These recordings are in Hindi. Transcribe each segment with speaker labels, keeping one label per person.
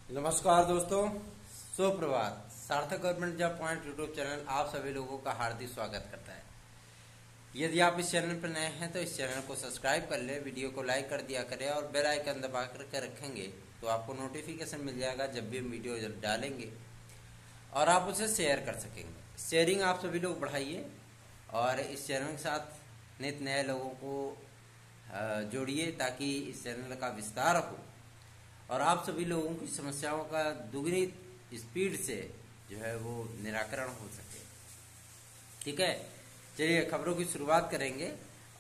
Speaker 1: नमस्कार दोस्तों, सुप्रभात। सार्थक government job point YouTube channel आप सभी लोगों का हार्दिक स्वागत करता है। यदि आप इस चैनल पर नए हैं तो इस चैनल को सब्सक्राइब कर ले, वीडियो को लाइक कर दिया करें और बेल आइकन दबा कर रखेंगे तो आपको नोटिफिकेशन मिल जाएगा जब भी हम वीडियो डालेंगे और आप उसे शेयर कर सकेंगे। शेयरिंग आप सभी लोग बढ़ाइए और इस चैनल के साथ नित नए लोगों को जोड़िए ताकि इस चैनल का विस्तार हो और आप सभी लोगों की समस्याओं का दुगनी स्पीड से जो है वो निराकरण हो सके। ठीक है, चलिए खबरों की शुरुआत करेंगे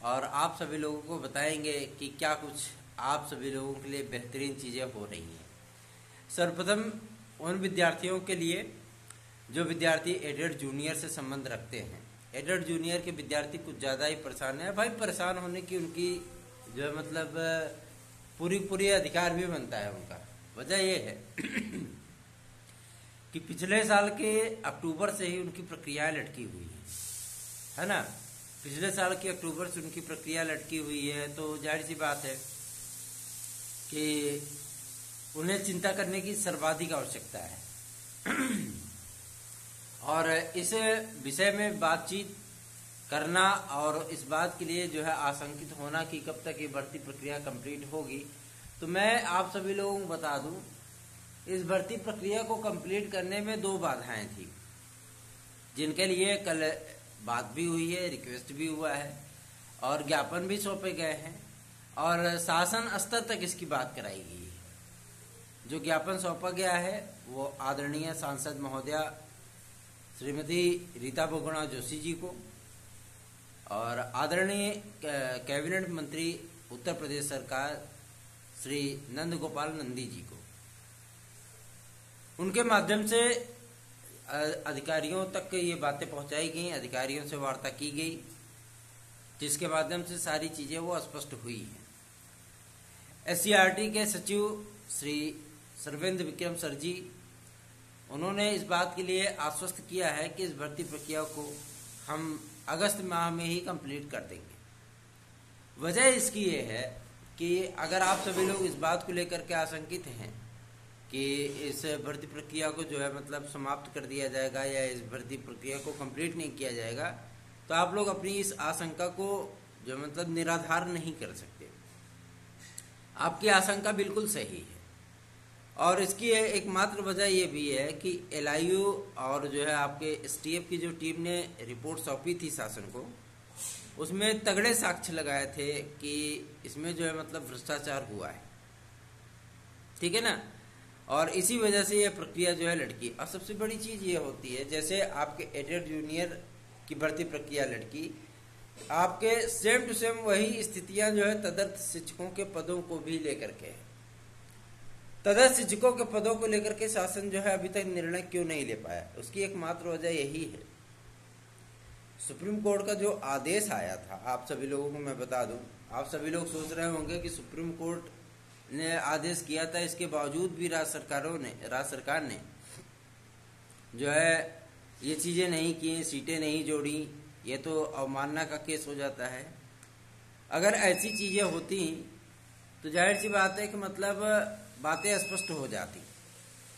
Speaker 1: और आप सभी लोगों को बताएंगे कि क्या कुछ आप सभी लोगों के लिए बेहतरीन चीज़ें हो रही हैं। सर्वप्रथम उन विद्यार्थियों के लिए जो विद्यार्थी एडेड जूनियर से संबंध रखते हैं। एडेड जूनियर के विद्यार्थी कुछ ज़्यादा ही परेशान है। भाई परेशान होने की उनकी जो है मतलब पूरी अधिकार भी बनता है उनका। वजह यह है कि पिछले साल के अक्टूबर से ही उनकी प्रक्रिया लटकी हुई है ना। पिछले साल के अक्टूबर से उनकी प्रक्रिया लटकी हुई है तो जाहिर सी बात है कि उन्हें चिंता करने की सर्वाधिक आवश्यकता है और इस विषय में बातचीत करना और इस बात के लिए जो है आशंकित होना कि कब तक ये भर्ती प्रक्रिया कंप्लीट होगी। तो मैं आप सभी लोगों को बता दूं, इस भर्ती प्रक्रिया को कंप्लीट करने में 2 बाधाएं थी जिनके लिए कल बात भी हुई है, रिक्वेस्ट भी हुआ है और ज्ञापन भी सौंपे गए हैं और शासन स्तर तक इसकी बात कराई गई है। जो ज्ञापन सौंपा गया है वो आदरणीय सांसद महोदया श्रीमती रीता बहुगुणा जोशी जी को और आदरणीय कैबिनेट मंत्री उत्तर प्रदेश सरकार श्री नंद गोपाल नंदी जी को, उनके माध्यम से अधिकारियों तक ये बातें पहुंचाई गई, अधिकारियों से वार्ता की गई जिसके माध्यम से सारी चीजें वो स्पष्ट हुई हैं। SCRT के सचिव श्री सर्वेंद्र विक्रम सर जी, उन्होंने इस बात के लिए आश्वस्त किया है कि इस भर्ती प्रक्रिया को हम अगस्त माह में ही कंप्लीट कर देंगे। वजह इसकी ये है कि अगर आप सभी लोग इस बात को लेकर के आशंकित हैं कि इस भर्ती प्रक्रिया को जो है मतलब समाप्त कर दिया जाएगा या इस भर्ती प्रक्रिया को कंप्लीट नहीं किया जाएगा तो आप लोग अपनी इस आशंका को जो मतलब निराधार नहीं कर सकते। आपकी आशंका बिल्कुल सही है और इसकी एकमात्र वजह ये भी है कि LIU और जो है आपके STF की जो टीम ने रिपोर्ट सौंपी थी शासन को, उसमें तगड़े साक्ष्य लगाए थे कि इसमें जो है मतलब भ्रष्टाचार हुआ है। ठीक है ना, और इसी वजह से ये प्रक्रिया जो है लटकी। और सबसे बड़ी चीज ये होती है, जैसे आपके एडेड जूनियर की भर्ती प्रक्रिया लटकी, आपके सेम टू सेम वही स्थितियां जो है तदर्थ शिक्षकों के पदों को भी लेकर के है। तदर्थ शिक्षकों के पदों को लेकर के शासन जो है अभी तक निर्णय क्यों नहीं ले पाया, उसकी एकमात्र वजह यही है। सुप्रीम कोर्ट का जो आदेश आया था, आप सभी लोगों को मैं बता दूं, आप सभी लोग सोच रहे होंगे कि सुप्रीम कोर्ट ने आदेश किया था, इसके बावजूद भी राज्य सरकार ने जो है ये चीजें नहीं की, सीटें नहीं जोड़ी, ये तो अवमानना का केस हो जाता है। अगर ऐसी चीजें होती तो जाहिर सी बात है कि मतलब बातें स्पष्ट हो जाती।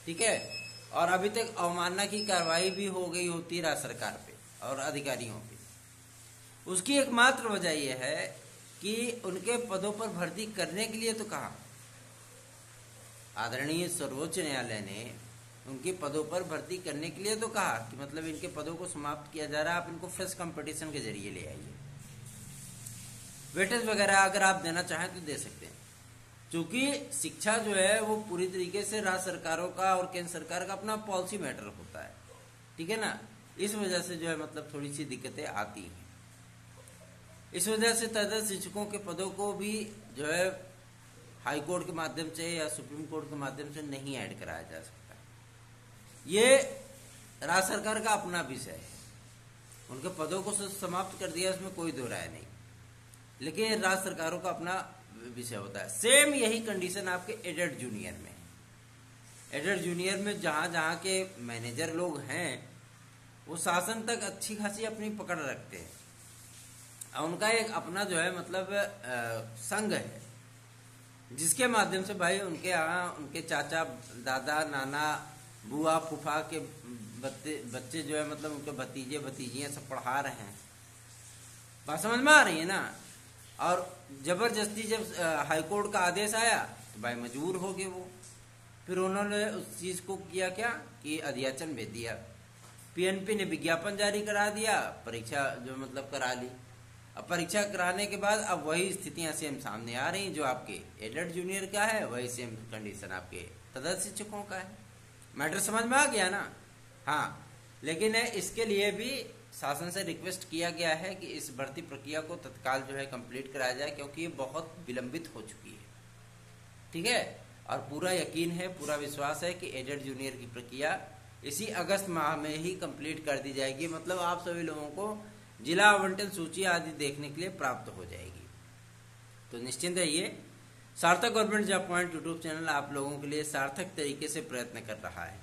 Speaker 1: ठीक है, और अभी तक अवमानना की कार्रवाई भी हो गई होती राज्य सरकार पे और अधिकारियों पे। उसकी एकमात्र वजह यह है कि उनके पदों पर भर्ती करने के लिए तो कहा, आदरणीय सर्वोच्च न्यायालय ने उनके पदों पर भर्ती करने के लिए तो कहा कि मतलब इनके पदों को समाप्त किया जा रहा है, आप इनको फ्रेश कंपटीशन के जरिए ले आइए। वेटेज वगैरह अगर आप देना चाहें तो दे सकते हैं, क्योंकि शिक्षा जो है वो पूरी तरीके से राज्य सरकारों का और केंद्र सरकार का अपना पॉलिसी मैटर होता है। ठीक है ना, इस वजह से जो है मतलब थोड़ी सी दिक्कतें आती हैं। इस वजह से तदर्थ शिक्षकों के पदों को भी जो है हाई कोर्ट के माध्यम से या सुप्रीम कोर्ट के माध्यम से नहीं ऐड कराया जा सकता। ये राज्य सरकार का अपना विषय है, उनके पदों को समाप्त कर दिया, इसमें कोई दो राय नहीं, लेकिन राज्य सरकारों का अपना विषय होता है। सेम यही कंडीशन आपके एडेड जूनियर में है। एडेड जूनियर में जहां जहां के मैनेजर लोग हैं वो शासन तक अच्छी खासी अपनी पकड़ रखते हैं। उनका एक अपना जो है मतलब संघ है जिसके माध्यम से भाई उनके यहाँ उनके चाचा दादा नाना बुआ फूफा के बच्चे जो है मतलब उनके भतीजे भतीजियाँ सब पढ़ा रहे हैं। बात समझ में आ रही है ना। और जबरदस्ती जब हाईकोर्ट का आदेश आया तो भाई मजबूर हो गए वो। फिर उन्होंने उस चीज को किया क्या कि अध्याचन भेज दिया। पीएनपी ने विज्ञापन जारी करा दिया, परीक्षा जो मतलब करा ली। अब परीक्षा कराने के बाद अब वही स्थितियां सेम सामने आ रही जो आपके एडेड जूनियर का है, वही सेम कंडीशन आपके तदर्थ शिक्षकों का है। मैटर समझ में आ गया ना। हाँ, लेकिन इसके लिए भी शासन से रिक्वेस्ट किया गया है कि इस भर्ती प्रक्रिया को तत्काल जो है कंप्लीट कराया जाए, क्योंकि ये बहुत विलंबित हो चुकी है। ठीक है, और पूरा यकीन है, पूरा विश्वास है कि एडेड जूनियर की प्रक्रिया इसी अगस्त माह में ही कंप्लीट कर दी जाएगी। मतलब आप सभी लोगों को जिला आवंटन सूची आदि देखने के लिए प्राप्त हो जाएगी। तो निश्चिंत रहिए, सार्थक government job point YouTube channel आप लोगों के लिए सार्थक तरीके से प्रयत्न कर रहा है,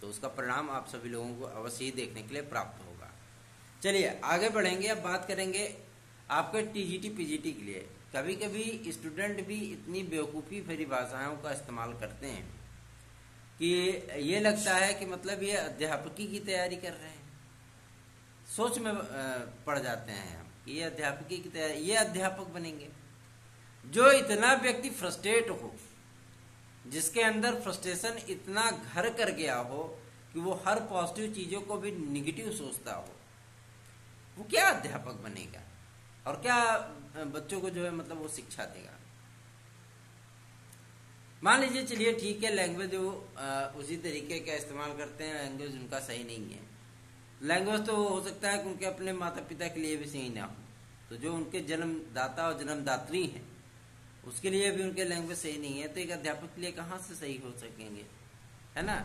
Speaker 1: तो उसका परिणाम आप सभी लोगों को अवश्य ही देखने के लिए प्राप्त होगा। चलिए आगे बढ़ेंगे। अब बात करेंगे आपके टीजीटी पीजीटी के लिए। कभी कभी स्टूडेंट भी इतनी बेवकूफ़ी भरी भाषाओं का इस्तेमाल करते हैं कि ये लगता है कि मतलब ये अध्यापकी की तैयारी कर रहे हैं। सोच में पड़ जाते हैं हम कि ये अध्यापकी की तैयारी, ये अध्यापक बनेंगे। जो इतना व्यक्ति फ्रस्ट्रेट हो, जिसके अंदर फ्रस्ट्रेशन इतना घर कर गया हो कि वो हर पॉजिटिव चीजों को भी निगेटिव सोचता हो, वो क्या अध्यापक बनेगा और क्या बच्चों को जो है मतलब वो शिक्षा देगा। मान लीजिए, चलिए ठीक है, लैंग्वेज जो उसी तरीके का इस्तेमाल करते हैं, लैंग्वेज उनका सही नहीं है। लैंग्वेज तो हो सकता है कि उनके अपने माता पिता के लिए भी सही ना हो, तो जो उनके जन्मदाता और जन्मदात्री हैं उसके लिए भी उनके लैंग्वेज सही नहीं है, तो एक अध्यापक के लिए कहाँ से सही हो सकेंगे, है ना।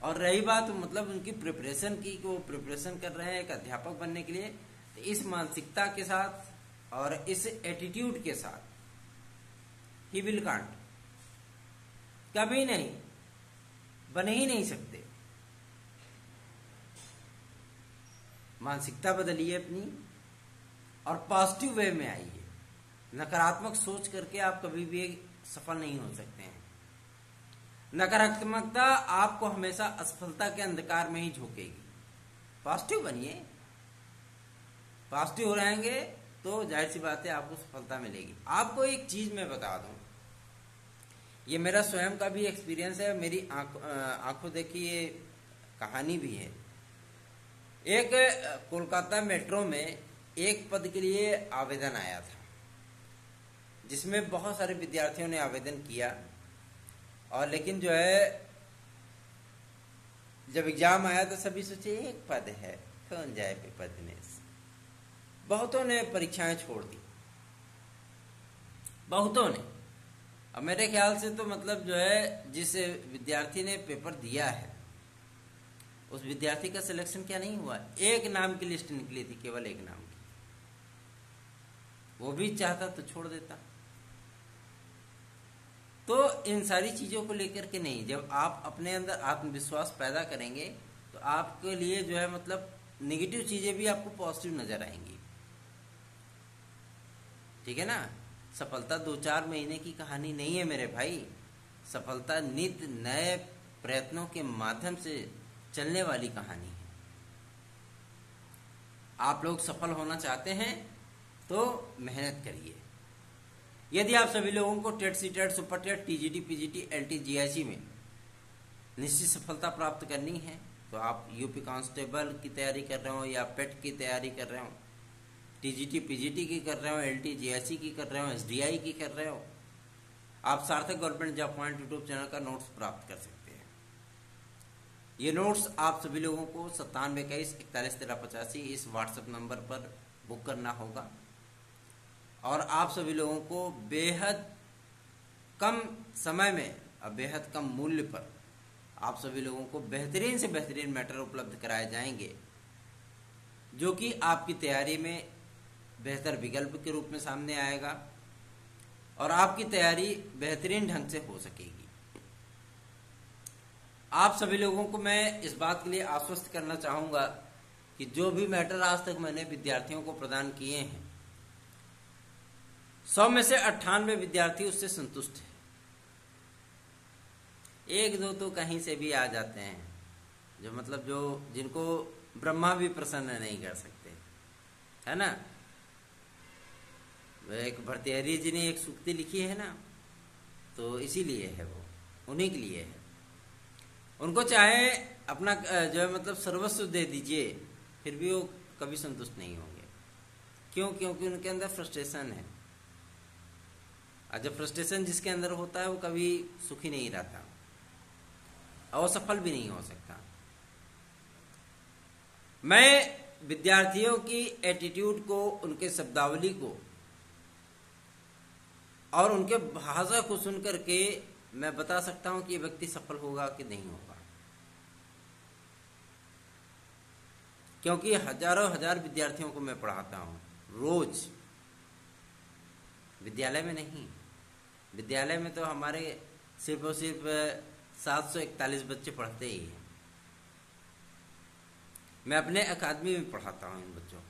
Speaker 1: और रही बात मतलब उनकी प्रिपरेशन की, कि वो प्रिपरेशन कर रहे हैं एक अध्यापक बनने के लिए, तो इस मानसिकता के साथ और इस एटीट्यूड के साथ ही विल कांट, कभी नहीं बन ही नहीं सकते। मानसिकता बदलिए अपनी और पॉजिटिव वे में आइए। नकारात्मक सोच करके आप कभी भी सफल नहीं हो सकते हैं। नकारात्मकता आपको हमेशा असफलता के अंधकार में ही झोंकेगी। पॉजिटिव बनिए, पॉजिटिव रहेंगे तो जाहिर सी बात है आपको सफलता मिलेगी। आपको एक चीज मैं बता दूं, ये मेरा स्वयं का भी एक्सपीरियंस है, मेरी आंखों देखी ये कहानी भी है। एक कोलकाता मेट्रो में एक पद के लिए आवेदन आया था, जिसमें बहुत सारे विद्यार्थियों ने आवेदन किया, और लेकिन जो है जब एग्जाम आया तो सभी सोचे एक पद है, कौन जाए पेपर देने। बहुतों ने परीक्षाएं छोड़ दी, बहुतों ने। अब मेरे ख्याल से तो मतलब जो है जिस विद्यार्थी ने पेपर दिया है उस विद्यार्थी का सिलेक्शन क्या नहीं हुआ। एक नाम की लिस्ट निकली थी, केवल एक नाम की, वो भी चाहता तो छोड़ देता। तो इन सारी चीजों को लेकर के नहीं, जब आप अपने अंदर आत्मविश्वास पैदा करेंगे तो आपके लिए जो है मतलब नेगेटिव चीजें भी आपको पॉजिटिव नजर आएंगी। ठीक है ना। सफलता 2-4 महीने की कहानी नहीं है मेरे भाई। सफलता नित्य नए प्रयत्नों के माध्यम से चलने वाली कहानी है। आप लोग सफल होना चाहते हैं तो मेहनत करिए। यदि आप सभी लोगों को TET CTET super TET TGT PGT LT GIC में निश्चित सफलता प्राप्त करनी है, तो आप यूपी कांस्टेबल की तैयारी कर रहे हो या पेट की तैयारी कर रहे हो, टीजीटी पीजीटी की कर रहे हो, एलटी जीआईसी की कर रहे हो, एसडीआई की कर रहे हो, आप सार्थक government job point YouTube channel का नोट्स प्राप्त कर सकते हैं। ये नोट्स आप सभी लोगों को 9721411385 इस व्हाट्सएप नंबर पर बुक करना होगा, और आप सभी लोगों को बेहद कम समय में और बेहद कम मूल्य पर आप सभी लोगों को बेहतरीन से बेहतरीन मैटर उपलब्ध कराए जाएंगे, जो कि आपकी तैयारी में बेहतर विकल्प के रूप में सामने आएगा और आपकी तैयारी बेहतरीन ढंग से हो सकेगी। आप सभी लोगों को मैं इस बात के लिए आश्वस्त करना चाहूंगा कि जो भी मैटर आज तक मैंने विद्यार्थियों को प्रदान किए हैं, 100 में से 98 विद्यार्थी उससे संतुष्ट है। एक दो तो कहीं से भी आ जाते हैं, जो मतलब जो जिनको ब्रह्मा भी प्रसन्न नहीं कर सकते, है ना। एक भर्तृहरि जी ने एक सूक्ति लिखी है ना, तो इसीलिए है, वो उन्हीं के लिए है। उनको चाहे अपना जो है मतलब सर्वस्व दे दीजिए, फिर भी वो कभी संतुष्ट नहीं होंगे। क्यों? क्योंकि उनके अंदर फ्रस्ट्रेशन है, और जब फ्रस्ट्रेशन जिसके अंदर होता है वो कभी सुखी नहीं रहता और सफल भी नहीं हो सकता। मैं विद्यार्थियों की एटीट्यूड को, उनके शब्दावली को और उनके भाषा को सुनकर के मैं बता सकता हूं कि ये व्यक्ति सफल होगा कि नहीं होगा, क्योंकि हजारों हजार विद्यार्थियों को मैं पढ़ाता हूं रोज। विद्यालय में नहीं, विद्यालय में तो हमारे सिर्फ और सिर्फ 741 बच्चे पढ़ते ही हैं। मैं अपने अकादमी में पढ़ाता हूं इन बच्चों को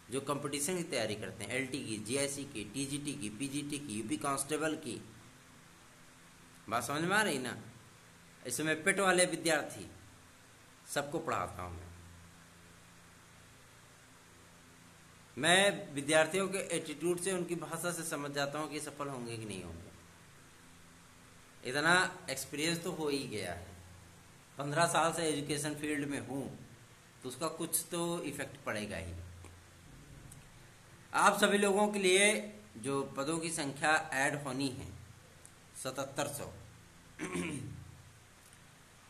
Speaker 1: जो कंपटीशन की तैयारी करते हैं, एलटी की, जीआईसी की, टीजीटी की, पीजीटी की, यूपी कांस्टेबल की। बात समझ में आ रही ना? इस समय पेट वाले विद्यार्थी सबको पढ़ाता हूं मैं विद्यार्थियों के एटीट्यूड से, उनकी भाषा से समझ जाता हूं कि सफल होंगे कि नहीं होंगे। इतना एक्सपीरियंस तो हो ही गया है, 15 साल से एजुकेशन फील्ड में हूं, तो उसका कुछ तो इफेक्ट पड़ेगा ही। आप सभी लोगों के लिए जो पदों की संख्या ऐड होनी है 7700,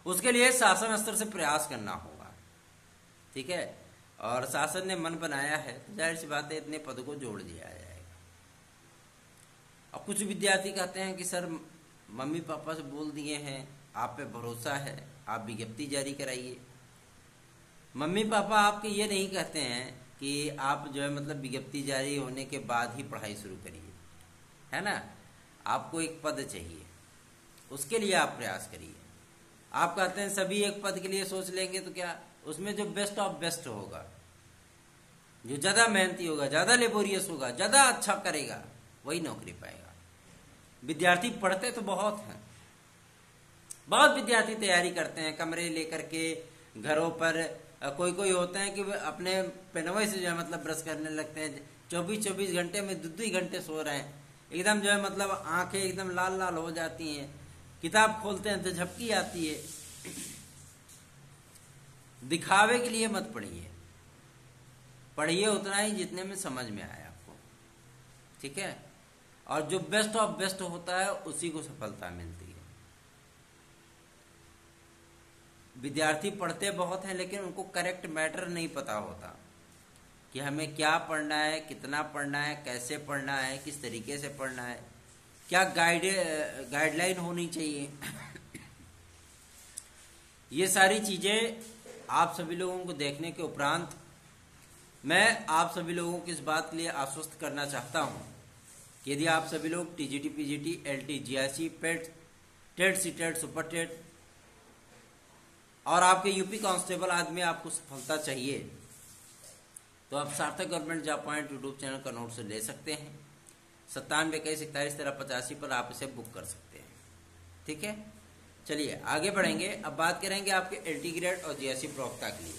Speaker 1: उसके लिए शासन स्तर से प्रयास करना होगा, ठीक है। और शासन ने मन बनाया है तो जाहिर सी बात है इतने पदों को जोड़ दिया जाएगा। अब कुछ विद्यार्थी कहते हैं कि सर मम्मी पापा से बोल दिए हैं, आप पे भरोसा है, आप विज्ञप्ति जारी कराइए। मम्मी पापा आपके ये नहीं कहते हैं कि आप जो है मतलब विज्ञप्ति जारी होने के बाद ही पढ़ाई शुरू करिए, है ना। आपको एक पद चाहिए, उसके लिए आप प्रयास करिए। आप कहते हैं सभी एक पद के लिए सोच लेंगे तो क्या, उसमें जो बेस्ट ऑफ बेस्ट होगा, जो ज्यादा मेहनती होगा, ज्यादा लेबोरियस होगा, ज्यादा अच्छा करेगा, वही नौकरी पाएगा। विद्यार्थी पढ़ते तो बहुत हैं, बहुत विद्यार्थी तैयारी करते हैं कमरे लेकर के घरों पर। कोई कोई होते हैं कि अपने पेनवे से जो है मतलब ब्रश करने लगते हैं, 24-24 घंटे में 2-2 घंटे सो रहे हैं, एकदम जो है मतलब आंखें एकदम लाल लाल हो जाती हैं, किताब खोलते हैं तो झपकी आती है। दिखावे के लिए मत पढ़िए, पढ़िए उतना ही जितने में समझ में आए आपको, ठीक है। और जो बेस्ट ऑफ बेस्ट होता है उसी को सफलता मिलती है। विद्यार्थी पढ़ते बहुत हैं लेकिन उनको करेक्ट मैटर नहीं पता होता कि हमें क्या पढ़ना है, कितना पढ़ना है, कैसे पढ़ना है, किस तरीके से पढ़ना है, क्या गाइडलाइन होनी चाहिए। ये सारी चीजें आप सभी लोगों को देखने के उपरांत मैं आप सभी लोगों को इस बात के लिए आश्वस्त करना चाहता हूं कि यदि आप सभी लोग टीजीटी, पीजीटी, एलटी, जीआईसी, पेट, टेट, सीटेट, सुपर टेट और आपके यूपी कांस्टेबल आदि में आपको सफलता चाहिए तो आप सार्थक government job point YouTube channel का नोट से ले सकते हैं। 9721411385 पर आप इसे बुक कर सकते हैं, ठीक है। चलिए आगे बढ़ेंगे। अब बात करेंगे आपके एलटी ग्रेड और जीआईसी प्रवक्ता के लिए।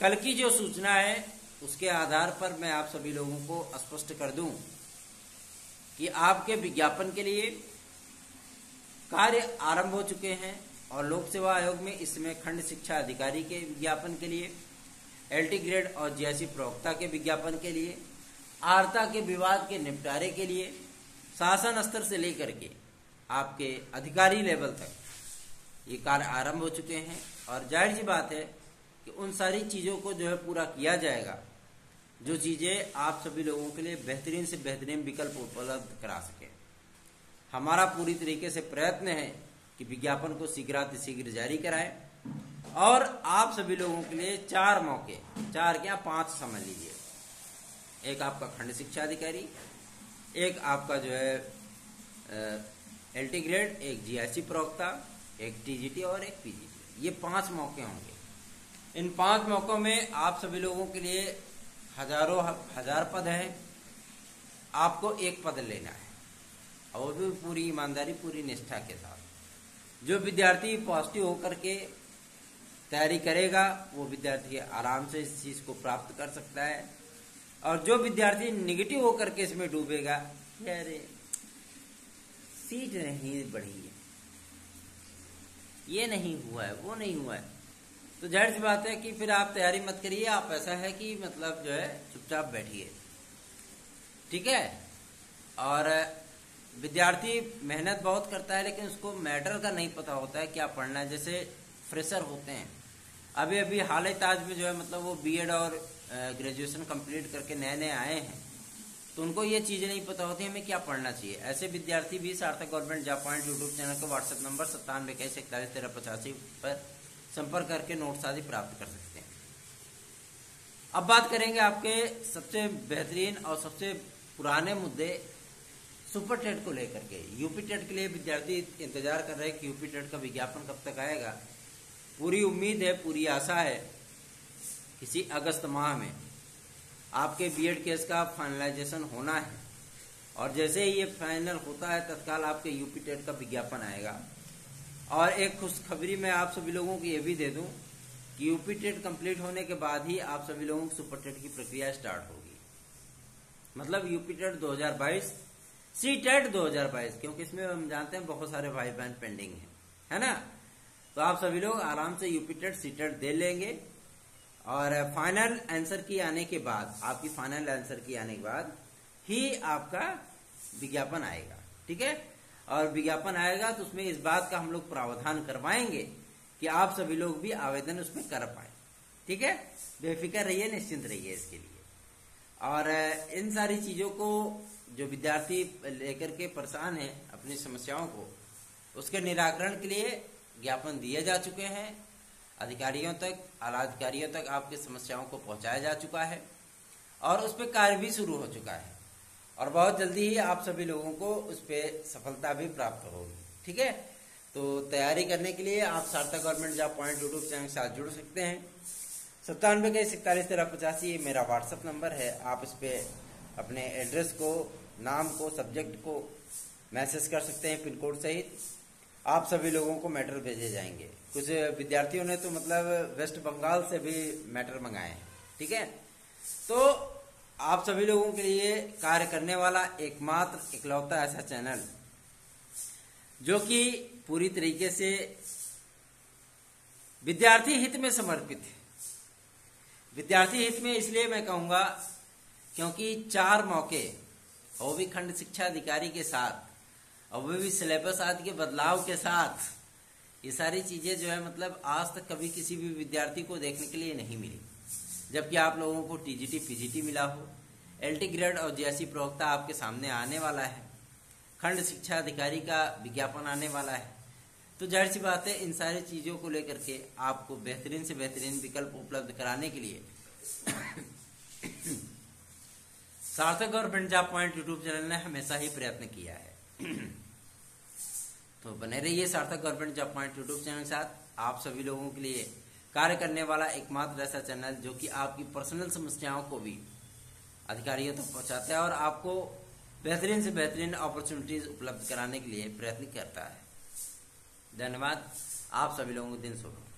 Speaker 1: कल की जो सूचना है उसके आधार पर मैं आप सभी लोगों को स्पष्ट कर दूं कि आपके विज्ञापन के लिए कार्य आरंभ हो चुके हैं और लोक सेवा आयोग में इसमें खंड शिक्षा अधिकारी के विज्ञापन के लिए, एलटी ग्रेड और जीआईसी प्रवक्ता के विज्ञापन के लिए, आर्ता के विवाद के निपटारे के लिए शासन स्तर से लेकर के आपके अधिकारी लेवल तक ये कार्य आरंभ हो चुके हैं। और जाहिर सी बात है कि उन सारी चीजों को जो है पूरा किया जाएगा जो चीजें आप सभी लोगों के लिए बेहतरीन से बेहतरीन विकल्प उपलब्ध करा सके। हमारा पूरी तरीके से प्रयत्न है कि विज्ञापन को शीघ्रातिशीघ्र जारी कराएं और आप सभी लोगों के लिए 4 मौके, 4 क्या 5 समझ लीजिए, एक आपका खंड शिक्षा अधिकारी, एक आपका जो है एलटी ग्रेड, एक जीआईसी प्रवक्ता, एक टीजीटी और एक पीजीटी, ये 5 मौके होंगे। इन 5 मौकों में आप सभी लोगों के लिए हजार पद हैं आपको एक पद लेना है, और वो भी पूरी ईमानदारी पूरी निष्ठा के साथ। जो विद्यार्थी पॉजिटिव होकर के तैयारी करेगा वो विद्यार्थी आराम से इस चीज को प्राप्त कर सकता है, और जो विद्यार्थी निगेटिव होकर के इसमें डूबेगा, अरे सीट नहीं बढ़ी है, ये नहीं हुआ है, वो नहीं हुआ है, तो जाहिर सी बात है कि फिर आप तैयारी मत करिए। आप ऐसा है कि मतलब जो है चुपचाप बैठिए, ठीक है। और विद्यार्थी मेहनत बहुत करता है लेकिन उसको मैटर का नहीं पता होता है क्या पढ़ना है। जैसे फ्रेशर होते हैं, अभी अभी हाल ही ताज में जो है मतलब वो बीएड और ग्रेजुएशन कंप्लीट करके नए नए आए हैं, तो उनको ये चीजें नहीं पता होती हमें क्या पढ़ना चाहिए। ऐसे विद्यार्थी भी सार्थक government job point YouTube channel के व्हाट्सएप नंबर 9721411385 पर संपर्क करके नोट्स आदि प्राप्त कर सकते हैं। अब बात करेंगे आपके सबसे बेहतरीन और सबसे पुराने मुद्दे सुपर टेट को लेकर के। यूपी टेट के लिए विद्यार्थी इंतजार कर रहे हैं कि यूपी टेट का विज्ञापन कब तक आएगा। पूरी उम्मीद है, पूरी आशा है किसी अगस्त माह में आपके बीएड केस का फाइनलाइजेशन होना है, और जैसे ही ये फाइनल होता है तत्काल आपके यूपी टेट का विज्ञापन आएगा। और एक खुशखबरी मैं आप सभी लोगों को ये भी दे दूं कि यूपी टेट कंप्लीट होने के बाद ही आप सभी लोगों की सुपर टेट की प्रक्रिया स्टार्ट होगी। मतलब यूपी टेट 2022, सी टेट 2022, क्योंकि इसमें हम जानते हैं बहुत सारे भाई बहन पेंडिंग है ना। तो आप सभी लोग आराम से यूपी टेट सी टेट दे लेंगे, और फाइनल आंसर की आने के बाद, आपकी फाइनल आंसर की आने के बाद ही आपका विज्ञापन आएगा, ठीक है। और विज्ञापन आएगा तो उसमें इस बात का हम लोग प्रावधान करवाएंगे कि आप सभी लोग भी आवेदन उसमें कर पाए, ठीक है। बेफिक्र रहिए, निश्चिंत रहिए इसके लिए। और इन सारी चीजों को जो विद्यार्थी लेकर के परेशान है अपनी समस्याओं को, उसके निराकरण के लिए ज्ञापन दिए जा चुके हैं अधिकारियों तक, आला अधिकारियों तक आपकी समस्याओं को पहुंचाया जा चुका है, और उस पर कार्य भी शुरू हो चुका है, और बहुत जल्दी ही आप सभी लोगों को उस पर सफलता भी प्राप्त होगी, ठीक है। तो तैयारी करने के लिए आप सार्थक government job point YouTube channel के साथ जुड़ सकते हैं। 9721411385 ये मेरा व्हाट्सएप नंबर है। आप इस पे अपने एड्रेस को, नाम को, सब्जेक्ट को मैसेज कर सकते हैं पिन कोड सहित। आप सभी लोगों को मैटर भेजे जाएंगे। कुछ विद्यार्थियों ने तो मतलब वेस्ट बंगाल से भी मैटर मंगाए हैं, ठीक है। तो आप सभी लोगों के लिए कार्य करने वाला एकमात्र इकलौता ऐसा चैनल जो कि पूरी तरीके से विद्यार्थी हित में समर्पित है। विद्यार्थी हित में इसलिए मैं कहूंगा क्योंकि 4 मौके, वो भी खंड शिक्षा अधिकारी के साथ, और वो भी सिलेबस आदि के बदलाव के साथ, ये सारी चीजें जो है मतलब आज तक कभी किसी भी विद्यार्थी को देखने के लिए नहीं मिली। जबकि आप लोगों को टीजीटी पीजीटी मिला हो, एलटी ग्रेड और जेएससी प्रवक्ता आपके सामने आने वाला है, खंड शिक्षा अधिकारी का विज्ञापन आने वाला है। तो जाहिर सी बात है इन सारी चीजों को लेकर के आपको बेहतरीन से बेहतरीन विकल्प उपलब्ध कराने के लिए सार्थक government job point YouTube channel ने हमेशा ही प्रयत्न किया है। तो बने रहिए सार्थक government job point YouTube channel के साथ। आप सभी लोगों के लिए कार्य करने वाला एकमात्र ऐसा चैनल जो कि आपकी पर्सनल समस्याओं को भी अधिकारियों तक पहुंचाता है और आपको बेहतरीन से बेहतरीन अपॉर्चुनिटीज उपलब्ध कराने के लिए प्रयत्न करता है। धन्यवाद। आप सभी लोगों को दिन शुभ हो।